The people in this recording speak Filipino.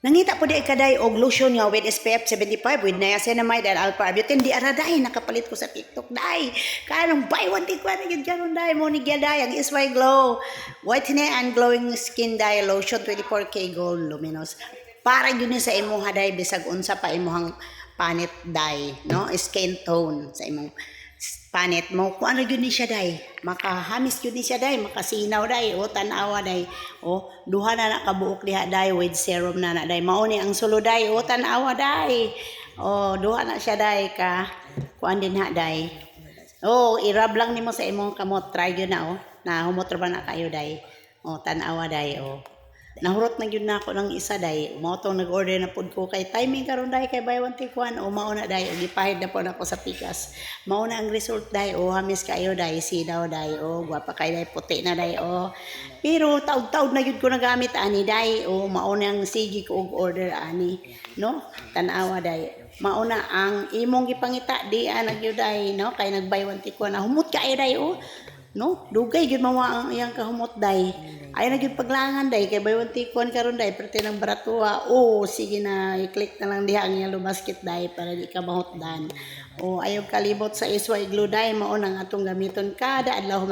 Nangita po di kaday og lotion nga with SPF 75 with niacinamide and alpha arbutin di ara day nakapalit ko sa TikTok day. Kanang buy one take one gyud karon day mo ni day ang Isway Glow whitening and glowing skin day lotion 24K gold luminous. Para gyud ni sa imong haday bisag unsa pa imong panit day, no? Skin tone sa imong panit mo kung ano yun ni siya day makahamis yun ni siya day makasinaw day o tanawa day o duha na nakabuok diha day with serum na day mao ni ang sulo day o tanawa day o duha na siya day ka kuan din ha day o irab lang nimo sa imong kamot try yun na o na humot ra ba na kayo day o tanawa day o nahurot na gyud nako ng isa day mao tong nag-order na pud ko kay timing karon day kay buy one take one o mao na day o gipahid na po nako sa pikas mao na ang result day o hamis kayo day sinaw day o gwapa kay day puti na day o pero taud-taud na gyud ko nagamit ani day o mao na ang sige ko og order ani no tan-awa day mao na ang imong gipangita di gyud day no kay nag buy one take one na humot kay day o no dugay gyud mao ang iyang kahumot day ay na gyud paglangan day kay buy one take one karon day perti ng baratua o sige na i-click na lang diha ang iyang lumaskit day para di ka mahutdan o ayaw kalibot sa Isway Glow day mao nang atong gamiton kada adlaw